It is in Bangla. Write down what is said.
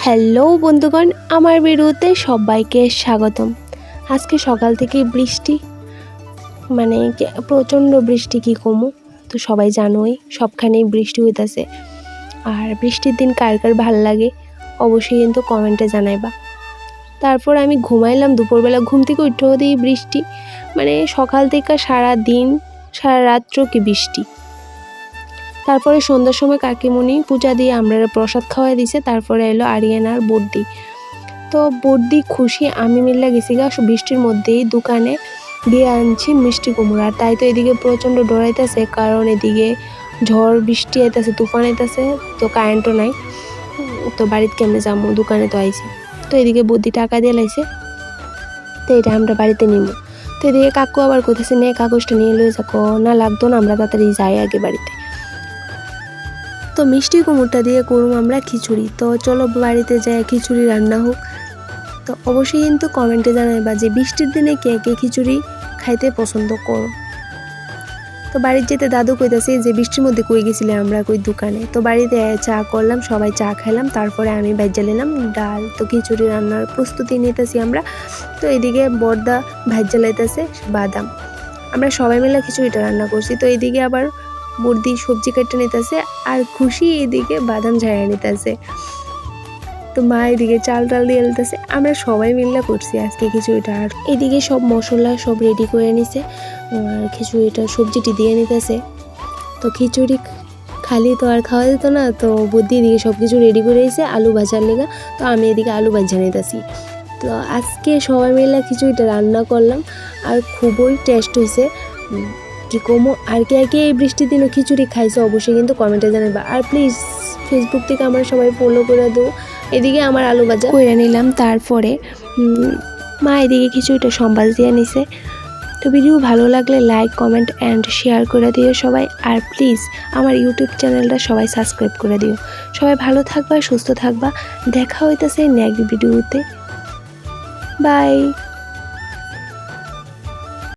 হ্যালো বন্ধুগণ, আমার ভিডিওতে সবাইকে স্বাগতম। আজকে সকাল থেকে বৃষ্টি, মানে প্রচণ্ড বৃষ্টি, কি কমু তো সবাই জানোই, সবখানেই বৃষ্টি হইতাছে। আর বৃষ্টির দিন কার কার ভাল লাগে অবশ্যই কিন্তু কমেন্টে জানাইবা। তারপর আমি ঘুমাইলাম, দুপুরবেলা ঘুম থেকে উঠেও দিই বৃষ্টি, মানে সকাল থেকে সারা দিন সারা রাত্র কি বৃষ্টি। তারপরে সন্ধ্যার সময় কাকিমণি পূজা দিয়ে আমরা প্রসাদ খাওয়াই দিছে। তারপরে এলো আরিয়ানার বর্দি, তো বর্দি খুশি আমি মিল্লা গেছি গা বৃষ্টির মধ্যেই দোকানে দিয়ে আনছি মিষ্টি কুমড়া। আর তাই তো এদিকে প্রচণ্ড ডরাইতেছে, কারণ এদিকে ঝড় বৃষ্টি আইতেছে, তুফান আইতেছে, তো কারেন্টও নাই। তো বাড়িতে কেমনে যাবো, দোকানে তো আইছি। তো এদিকে বর্দি টাকা দিয়ে লাইছে, তো এটা আমরা বাড়িতে নিব। তো এদিকে কাকু আবার কোথাছে নে কাগজটা নিয়ে লয়ে যাকো, না লাগতো না, আমরা তাড়াতাড়ি যাই আগে বাড়িতে। তো মিষ্টি কুমড়টা দিয়ে করুম আমরা খিচুড়ি। তো চলো বাড়িতে যাই, খিচুড়ি রান্না হোক। তো অবশ্যই কিন্তু কমেন্টে জানাইবা যে বৃষ্টির দিনে কে কে খিচুড়ি খাইতে পছন্দ করো। তো বাড়ির যেতে দাদু কইতাছে যে বৃষ্টির মধ্যে কই গেছিলে, আমরা কই দোকানে। তো বাড়িতে চা করলাম, সবাই চা খাইলাম, তারপরে আমি ভাজ্জা নিলাম ডাল। তো খিচুড়ি রান্নার প্রস্তুতি নিতেছি আমরা। তো এদিকে বড়দা ভাজ্জা লাইতেছে বাদাম, আমরা সবাই মিলে খিচুড়িটা রান্না করছি। তো এদিকে আবার বর্দি সবজি কেটে নিতেছে, আর খুশি এদিকে বাদাম ঝাড়া নিতেছে। তো মা এদিকে চাল টাল দিয়ে নিতেছে, আমরা সবাই মিলে করছি আজকে খিচুড়িটা। আর এদিকে সব মশলা সব রেডি করে নিছে, আর খিচুড়িটা সবজিটি দিয়ে নিতেছে। তো খিচুড়ি খালি তো আর খাওয়া যেত না, তো বুদ্ধি এদিকে সব কিছু রেডি করে এসে আলু ভাজার লেগা। তো আমি এদিকে আলু ভাজা নিতেছি। তো আজকে সবাই মিলে খিচুড়িটা রান্না করলাম, আর খুবই টেস্ট হয়েছে। কি কমো, আর কে কে এই বৃষ্টির দিনে খিচুড়ি খাইছে অবশ্যই কিন্তু কমেন্টে জানাবা। আর প্লিজ ফেসবুক থেকে আমরা সবাই ফলো করে দেবো। এদিকে আমার আলু ভাজা করে নিলাম, তারপরে মা এদিকে খিচুড়িটা সম্বাস দিয়ে নিছে। তো ভিডিও ভালো লাগলে লাইক কমেন্ট অ্যান্ড শেয়ার করে দিও সবাই। আর প্লিজ আমার ইউটিউব চ্যানেলটা সবাই সাবস্ক্রাইব করে দিও। সবাই ভালো থাকবা, সুস্থ থাকবা, দেখা হইতেছে নেক্সট ভিডিওতে। বাই।